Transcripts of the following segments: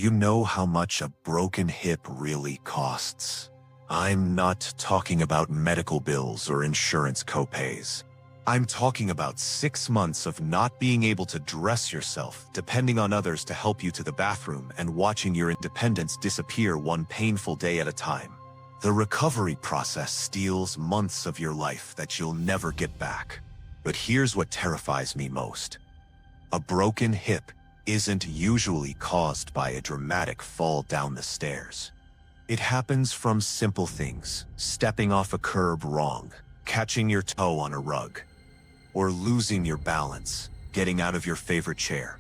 you know how much a broken hip really costs? I'm not talking about medical bills or insurance copays. I'm talking about 6 months of not being able to dress yourself, depending on others to help you to the bathroom, and watching your independence disappear one painful day at a time. The recovery process steals months of your life that you'll never get back. But here's what terrifies me most. A broken hip isn't usually caused by a dramatic fall down the stairs. It happens from simple things: stepping off a curb wrong, catching your toe on a rug, or losing your balance, getting out of your favorite chair.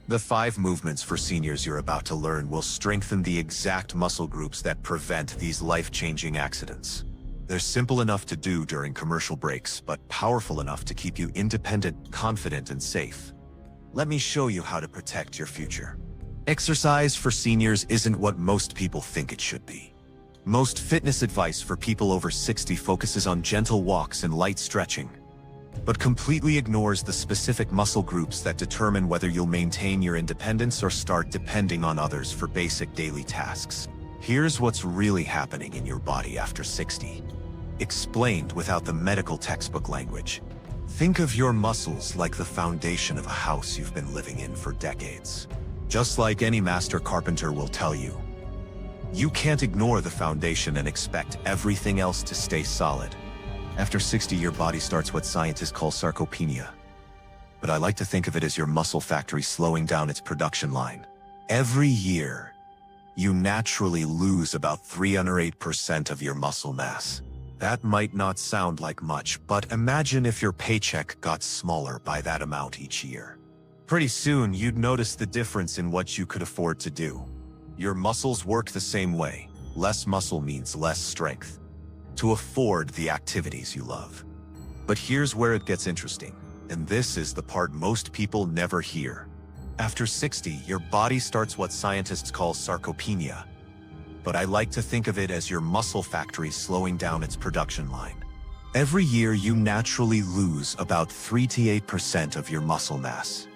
The 5 movements for seniors you're about to learn will strengthen the exact muscle groups that prevent these life-changing accidents. They're simple enough to do during commercial breaks, but powerful enough to keep you independent, confident, and safe. Let me show you how to protect your future. Exercise for seniors isn't what most people think it should be. Most fitness advice for people over 60 focuses on gentle walks and light stretching, but completely ignores the specific muscle groups that determine whether you'll maintain your independence or start depending on others for basic daily tasks. Here's what's really happening in your body after 60. Explained without the medical textbook language. Think of your muscles like the foundation of a house you've been living in for decades. Just like any master carpenter will tell you, you can't ignore the foundation and expect everything else to stay solid. After 60, your body starts what scientists call sarcopenia. But I like to think of it as your muscle factory slowing down its production line. Every year, you naturally lose about 308% of your muscle mass. That might not sound like much, but imagine if your paycheck got smaller by that amount each year. Pretty soon, you'd notice the difference in what you could afford to do. Your muscles work the same way. Less muscle means less strength to afford the activities you love. But here's where it gets interesting, and this is the part most people never hear. After 60, your body starts what scientists call sarcopenia, but I like to think of it as your muscle factory slowing down its production line. Every year, you naturally lose about 3 to 8% of your muscle mass.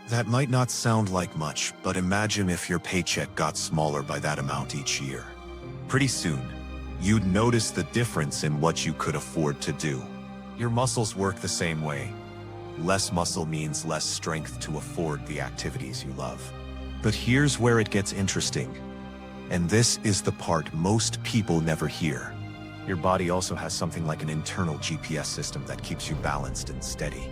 That might not sound like much, but imagine if your paycheck got smaller by that amount each year. Pretty soon, you'd notice the difference in what you could afford to do. Your muscles work the same way. Less muscle means less strength to afford the activities you love. But here's where it gets interesting. And this is the part most people never hear. Your body also has something like an internal GPS system that keeps you balanced and steady.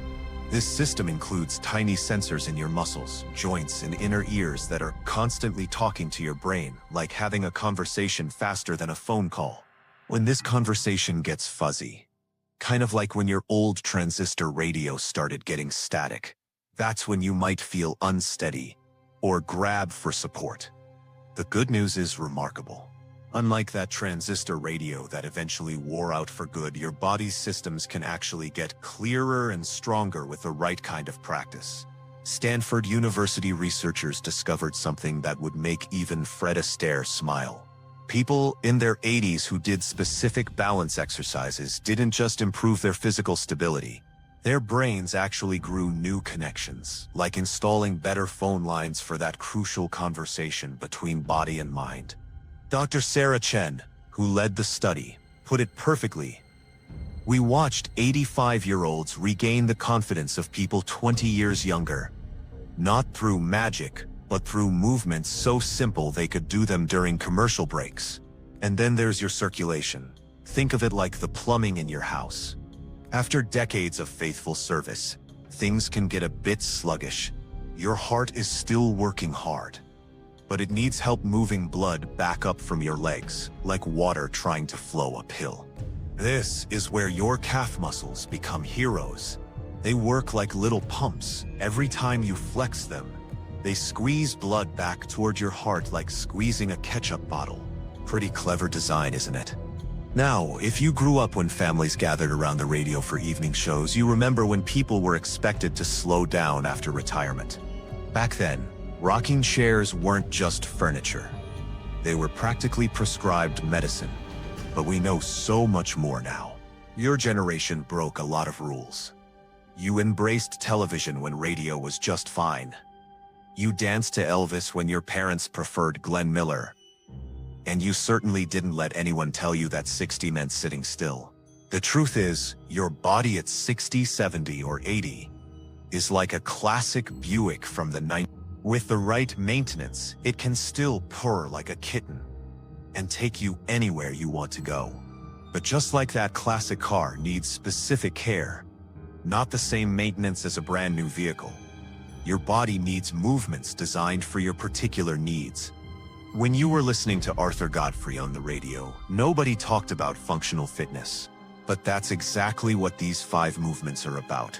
This system includes tiny sensors in your muscles, joints, and inner ears that are constantly talking to your brain, like having a conversation faster than a phone call. When this conversation gets fuzzy, kind of like when your old transistor radio started getting static, that's when you might feel unsteady or grab for support. The good news is remarkable. Unlike that transistor radio that eventually wore out for good, your body's systems can actually get clearer and stronger with the right kind of practice. Stanford University researchers discovered something that would make even Fred Astaire smile. People in their 80s who did specific balance exercises didn't just improve their physical stability. Their brains actually grew new connections, like installing better phone lines for that crucial conversation between body and mind. Dr. Sarah Chen, who led the study, put it perfectly. We watched 85-year-olds regain the confidence of people 20 years younger. Not through magic, but through movements so simple they could do them during commercial breaks. And then there's your circulation. Think of it like the plumbing in your house. After decades of faithful service, things can get a bit sluggish. Your heart is still working hard, but it needs help moving blood back up from your legs, like water trying to flow uphill. This is where your calf muscles become heroes. They work like little pumps. Every time you flex them, they squeeze blood back toward your heart like squeezing a ketchup bottle. Pretty clever design, isn't it? Now, if you grew up when families gathered around the radio for evening shows, you remember when people were expected to slow down after retirement. Back then, rocking chairs weren't just furniture. They were practically prescribed medicine. But we know so much more now. Your generation broke a lot of rules. You embraced television when radio was just fine. You danced to Elvis when your parents preferred Glenn Miller. And you certainly didn't let anyone tell you that 60 meant sitting still. The truth is, your body at 60, 70, or 80 is like a classic Buick from the 90s. With the right maintenance, it can still purr like a kitten and take you anywhere you want to go. But just like that classic car needs specific care, not the same maintenance as a brand new vehicle, your body needs movements designed for your particular needs. When you were listening to Arthur Godfrey on the radio, nobody talked about functional fitness. But that's exactly what these 5 movements are about.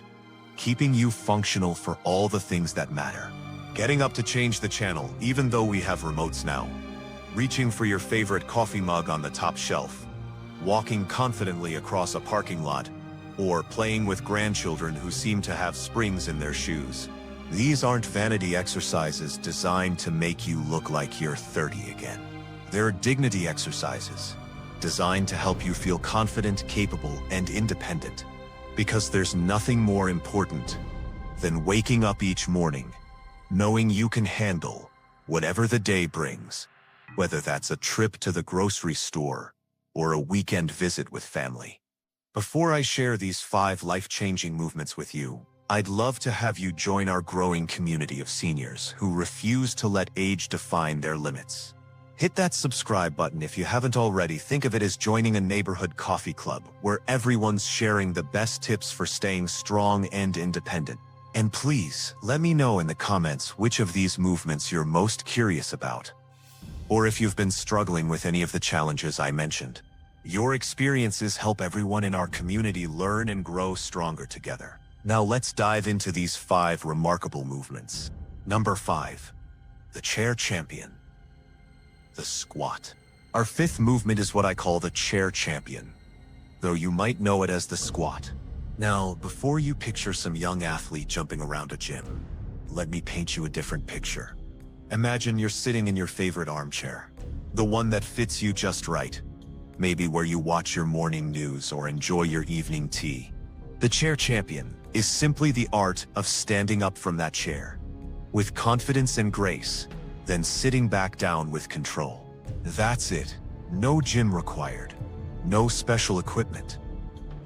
Keeping you functional for all the things that matter. Getting up to change the channel, even though we have remotes now. Reaching for your favorite coffee mug on the top shelf. Walking confidently across a parking lot. Or playing with grandchildren who seem to have springs in their shoes. These aren't vanity exercises designed to make you look like you're 30 again. They're dignity exercises, designed to help you feel confident, capable, and independent. Because there's nothing more important than waking up each morning, knowing you can handle whatever the day brings, whether that's a trip to the grocery store or a weekend visit with family. Before I share these 5 life-changing movements with you, I'd love to have you join our growing community of seniors who refuse to let age define their limits. Hit that subscribe button if you haven't already. Think of it as joining a neighborhood coffee club where everyone's sharing the best tips for staying strong and independent. And please, let me know in the comments which of these movements you're most curious about. Or if you've been struggling with any of the challenges I mentioned. Your experiences help everyone in our community learn and grow stronger together. Now let's dive into these 5 remarkable movements. Number 5. The chair champion. The squat. Our 5th movement is what I call the chair champion, though you might know it as the squat. Now, before you picture some young athlete jumping around a gym, let me paint you a different picture. Imagine you're sitting in your favorite armchair, the one that fits you just right, maybe where you watch your morning news or enjoy your evening tea. The chair champion is simply the art of standing up from that chair with confidence and grace, then sitting back down with control. That's it. No gym required. No special equipment.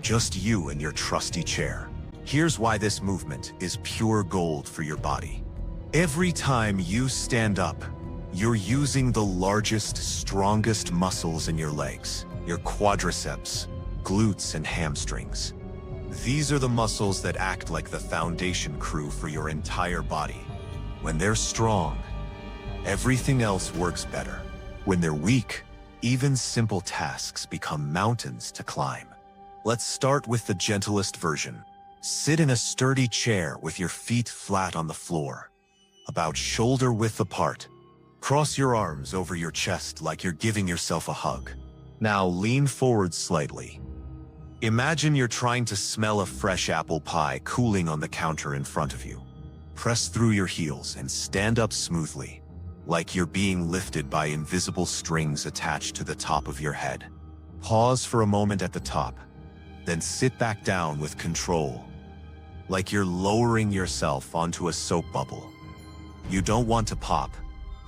Just you and your trusty chair. Here's why this movement is pure gold for your body. Every time you stand up, you're using the largest, strongest muscles in your legs, your quadriceps, glutes, and hamstrings. These are the muscles that act like the foundation crew for your entire body. When they're strong, everything else works better. When they're weak, even simple tasks become mountains to climb. Let's start with the gentlest version. Sit in a sturdy chair with your feet flat on the floor, about shoulder width apart. Cross your arms over your chest like you're giving yourself a hug. Now lean forward slightly. Imagine you're trying to smell a fresh apple pie cooling on the counter in front of you. Press through your heels and stand up smoothly, like you're being lifted by invisible strings attached to the top of your head. Pause for a moment at the top, then sit back down with control, like you're lowering yourself onto a soap bubble. You don't want to pop.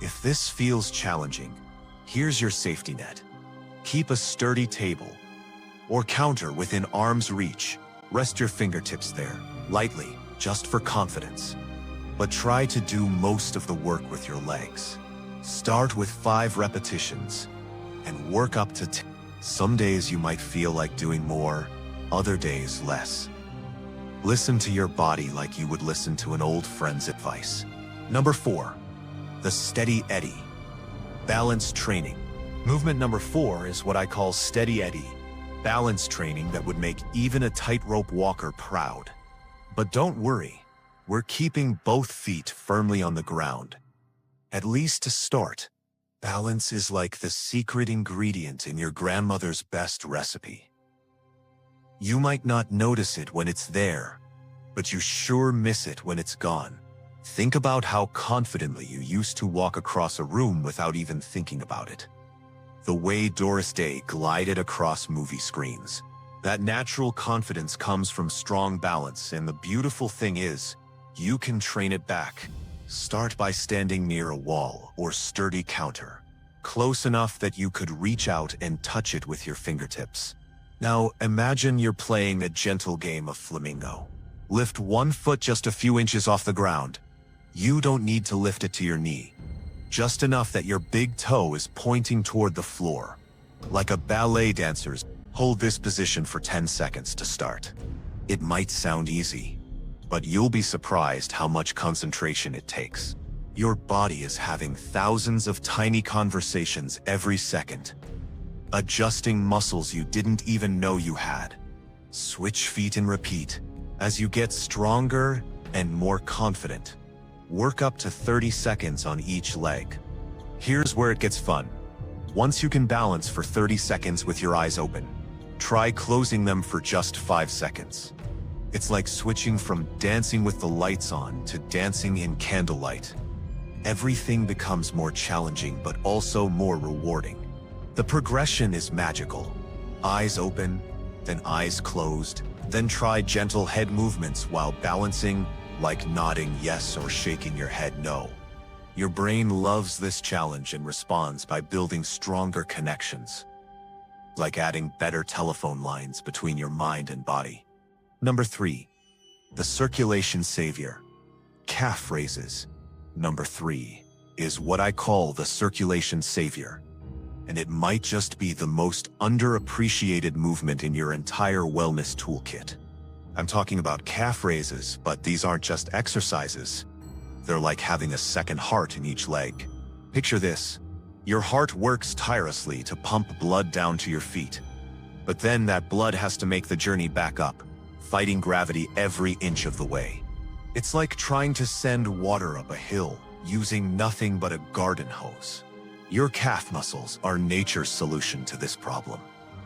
If this feels challenging, here's your safety net. Keep a sturdy table or counter within arm's reach. Rest your fingertips there, lightly, just for confidence. But try to do most of the work with your legs. Start with 5 repetitions and work up to 10. Some days you might feel like doing more, other days less. Listen to your body like you would listen to an old friend's advice. Number 4, the Steady Eddie. Balance training. Movement number 4 is what I call Steady Eddie. Balance training that would make even a tightrope walker proud. But don't worry, we're keeping both feet firmly on the ground. At least to start, balance is like the secret ingredient in your grandmother's best recipe. You might not notice it when it's there, but you sure miss it when it's gone. Think about how confidently you used to walk across a room without even thinking about it. The way Doris Day glided across movie screens. That natural confidence comes from strong balance, and the beautiful thing is, you can train it back. Start by standing near a wall or sturdy counter, close enough that you could reach out and touch it with your fingertips. Now imagine you're playing a gentle game of flamingo. Lift one foot just a few inches off the ground. You don't need to lift it to your knee, just enough that your big toe is pointing toward the floor. Like a ballet dancer's, hold this position for 10 seconds to start. It might sound easy, but you'll be surprised how much concentration it takes. Your body is having thousands of tiny conversations every second, adjusting muscles you didn't even know you had. Switch feet and repeat. As you get stronger and more confident, work up to 30 seconds on each leg. Here's where it gets fun. Once you can balance for 30 seconds with your eyes open, try closing them for just 5 seconds. It's like switching from dancing with the lights on to dancing in candlelight. Everything becomes more challenging but also more rewarding. The progression is magical. Eyes open, then eyes closed, then try gentle head movements while balancing, like nodding yes or shaking your head no. Your brain loves this challenge and responds by building stronger connections, like adding better telephone lines between your mind and body. Number 3, the circulation savior, calf raises. Number 3 is what I call the circulation savior, and it might just be the most underappreciated movement in your entire wellness toolkit. I'm talking about calf raises, but these aren't just exercises. They're like having a second heart in each leg. Picture this. Your heart works tirelessly to pump blood down to your feet, but then that blood has to make the journey back up, fighting gravity every inch of the way. It's like trying to send water up a hill using nothing but a garden hose. Your calf muscles are nature's solution to this problem.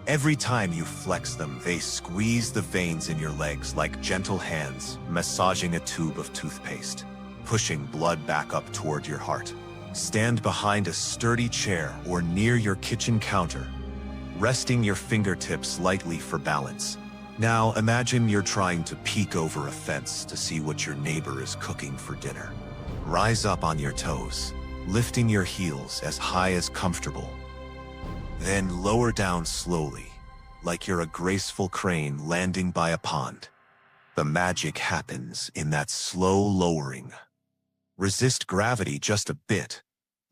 Every time you flex them, they squeeze the veins in your legs like gentle hands massaging a tube of toothpaste, pushing blood back up toward your heart. Stand behind a sturdy chair or near your kitchen counter, resting your fingertips lightly for balance. Now imagine you're trying to peek over a fence to see what your neighbor is cooking for dinner. Rise up on your toes, lifting your heels as high as comfortable. Then lower down slowly, like you're a graceful crane landing by a pond. The magic happens in that slow lowering. Resist gravity just a bit,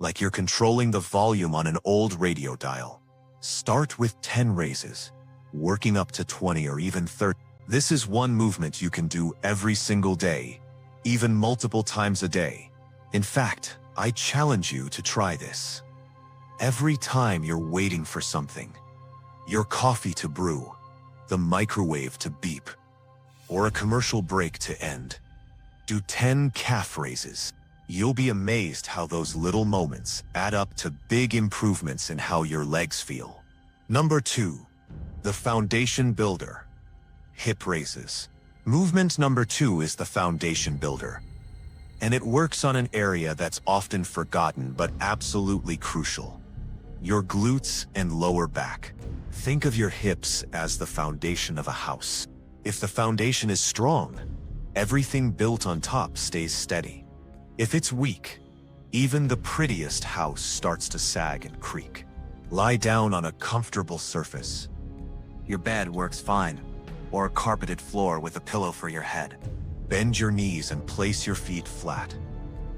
like you're controlling the volume on an old radio dial. Start with 10 raises, working up to 20 or even 30. This is one movement you can do every single day, even multiple times a day. In fact, I challenge you to try this. Every time you're waiting for something, your coffee to brew, the microwave to beep, or a commercial break to end, do 10 calf raises. You'll be amazed how those little moments add up to big improvements in how your legs feel. Number 2, the foundation builder, hip raises. Movement number 2 is the foundation builder, and it works on an area that's often forgotten but absolutely crucial: your glutes and lower back. Think of your hips as the foundation of a house. If the foundation is strong, everything built on top stays steady. If it's weak, even the prettiest house starts to sag and creak. Lie down on a comfortable surface. Your bed works fine, or a carpeted floor with a pillow for your head. Bend your knees and place your feet flat,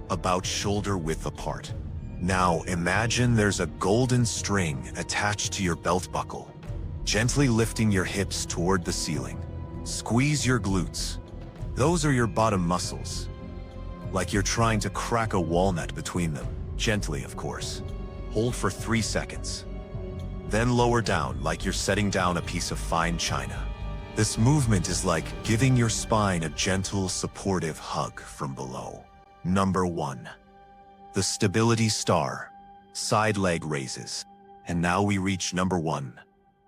about shoulder width apart. Now imagine there's a golden string attached to your belt buckle, gently lifting your hips toward the ceiling. Squeeze your glutes. Those are your bottom muscles, like you're trying to crack a walnut between them. Gently, of course. Hold for 3 seconds. Then lower down like you're setting down a piece of fine china. This movement is like giving your spine a gentle, supportive hug from below. Number 1. The stability star, side leg raises. And now we reach number 1,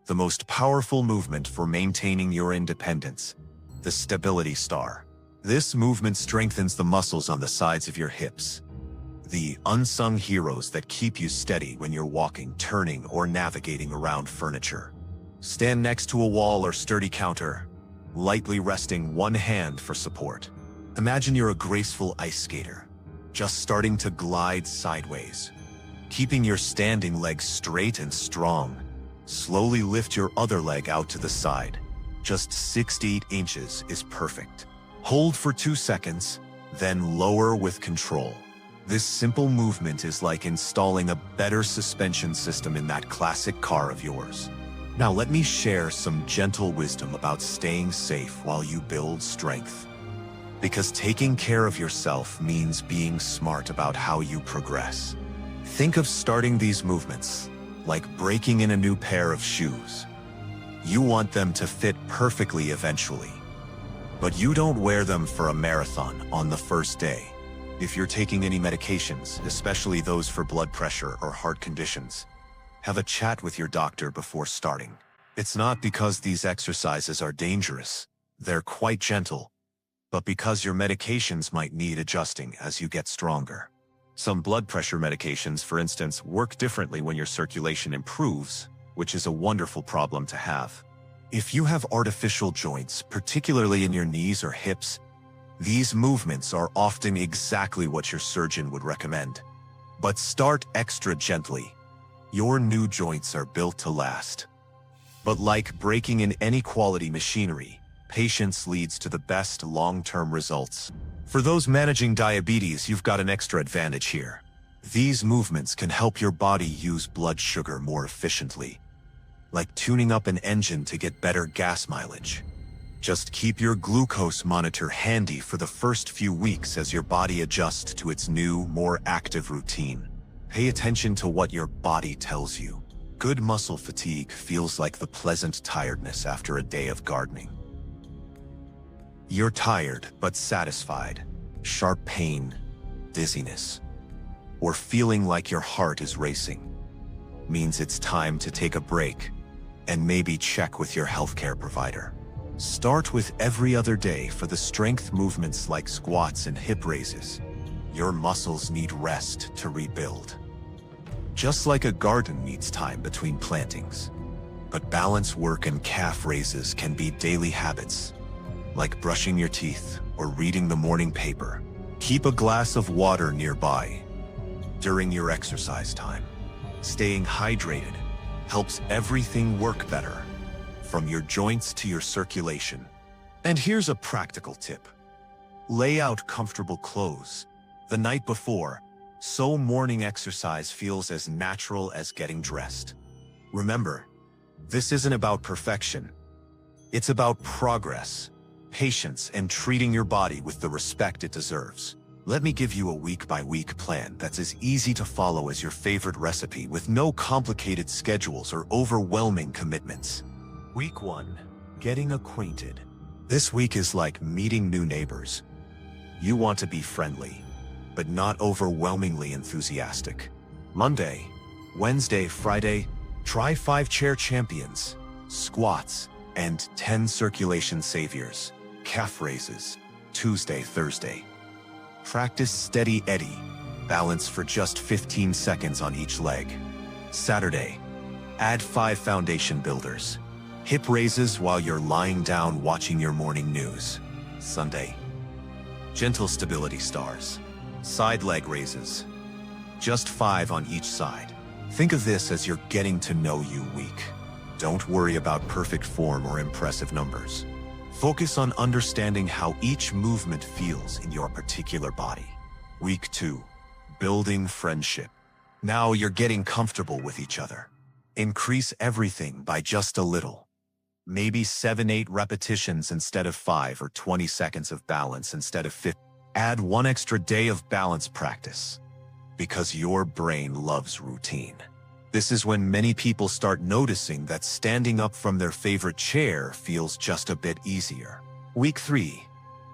the most powerful movement for maintaining your independence, the stability star. This movement strengthens the muscles on the sides of your hips, the unsung heroes that keep you steady when you're walking, turning, or navigating around furniture. Stand next to a wall or sturdy counter, lightly resting one hand for support. Imagine you're a graceful ice skater, just starting to glide sideways. Keeping your standing leg straight and strong. Slowly lift your other leg out to the side. Just 6 to 8 inches is perfect. Hold for 2 seconds, then lower with control. This simple movement is like installing a better suspension system in that classic car of yours. Now let me share some gentle wisdom about staying safe while you build strength. Because taking care of yourself means being smart about how you progress. Think of starting these movements like breaking in a new pair of shoes. You want them to fit perfectly eventually, but you don't wear them for a marathon on the first day. If you're taking any medications, especially those for blood pressure or heart conditions, have a chat with your doctor before starting. It's not because these exercises are dangerous. They're quite gentle, but because your medications might need adjusting as you get stronger. Some blood pressure medications, for instance, work differently when your circulation improves, which is a wonderful problem to have. If you have artificial joints, particularly in your knees or hips, these movements are often exactly what your surgeon would recommend. But start extra gently. Your new joints are built to last. But like breaking in any quality machinery, patience leads to the best long-term results. For those managing diabetes, you've got an extra advantage here. These movements can help your body use blood sugar more efficiently, like tuning up an engine to get better gas mileage. Just keep your glucose monitor handy for the first few weeks as your body adjusts to its new, more active routine. Pay attention to what your body tells you. Good muscle fatigue feels like the pleasant tiredness after a day of gardening. You're tired but satisfied. Sharp pain, dizziness, or feeling like your heart is racing means it's time to take a break and maybe check with your healthcare provider. Start with every other day for the strength movements like squats and hip raises. Your muscles need rest to rebuild. Just like a garden needs time between plantings. But balance work and calf raises can be daily habits, like brushing your teeth or reading the morning paper. Keep a glass of water nearby during your exercise time. Staying hydrated helps everything work better, from your joints to your circulation. And here's a practical tip. Lay out comfortable clothes the night before, so morning exercise feels as natural as getting dressed. Remember, this isn't about perfection. It's about progress, patience, and treating your body with the respect it deserves. Let me give you a week-by-week plan that's as easy to follow as your favorite recipe, with no complicated schedules or overwhelming commitments. Week 1. Getting acquainted. This week is like meeting new neighbors. You want to be friendly, but not overwhelmingly enthusiastic. Monday, Wednesday, Friday, try 5 chair champions, squats, and 10 circulation saviors, calf raises. Tuesday, Thursday, practice steady Eddie, balance for just 15 seconds on each leg. Saturday, add 5 foundation builders, hip raises while you're lying down watching your morning news. Sunday, gentle stability stars, side leg raises, just 5 on each side. Think of this as your getting to know you week. Don't worry about perfect form or impressive numbers. Focus on understanding how each movement feels in your particular body. Week 2, building friendship. Now you're getting comfortable with each other. Increase everything by just a little. Maybe 7-8 repetitions instead of 5, or 20 seconds of balance instead of 50. Add 1 extra day of balance practice, because your brain loves routine. This is when many people start noticing that standing up from their favorite chair feels just a bit easier. Week 3,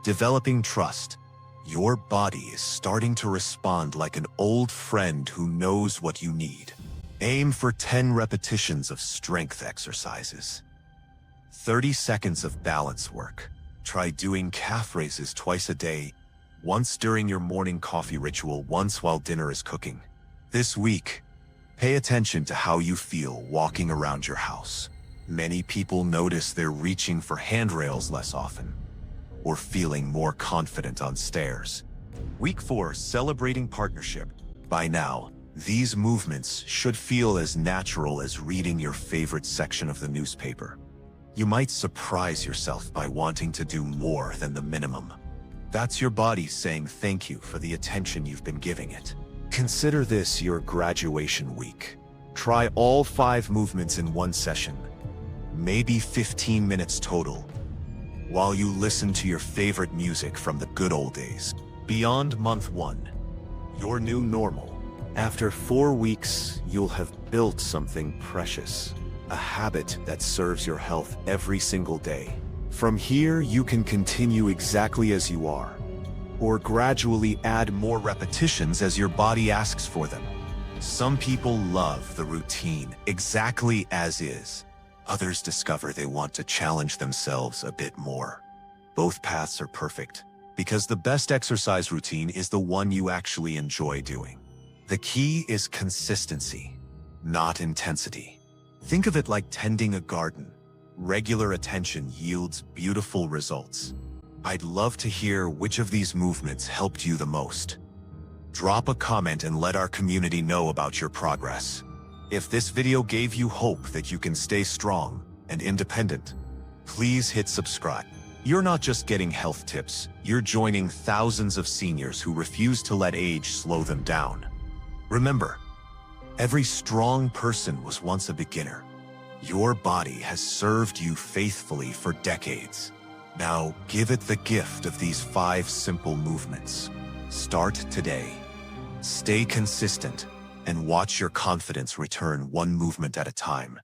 developing trust. Your body is starting to respond like an old friend who knows what you need. Aim for 10 repetitions of strength exercises, 30 seconds of balance work. Try doing calf raises twice a day, once during your morning coffee ritual, once while dinner is cooking. This week, pay attention to how you feel walking around your house. Many people notice they're reaching for handrails less often, or feeling more confident on stairs. Week 4, celebrating partnership. By now, these movements should feel as natural as reading your favorite section of the newspaper. You might surprise yourself by wanting to do more than the minimum. That's your body saying thank you for the attention you've been giving it. Consider this your graduation week. Try all 5 movements in one session, maybe 15 minutes total, while you listen to your favorite music from the good old days. Beyond month 1, your new normal. After 4 weeks, you'll have built something precious, a habit that serves your health every single day. From here, you can continue exactly as you are, or gradually add more repetitions as your body asks for them. Some people love the routine exactly as is. Others discover they want to challenge themselves a bit more. Both paths are perfect, because the best exercise routine is the one you actually enjoy doing. The key is consistency, not intensity. Think of it like tending a garden. Regular attention yields beautiful results. I'd love to hear which of these movements helped you the most. Drop a comment and let our community know about your progress. If this video gave you hope that you can stay strong and independent, please hit subscribe. You're not just getting health tips, you're joining thousands of seniors who refuse to let age slow them down. Remember, every strong person was once a beginner. Your body has served you faithfully for decades. Now give it the gift of these 5 simple movements. Start today. Stay consistent and watch your confidence return one movement at a time.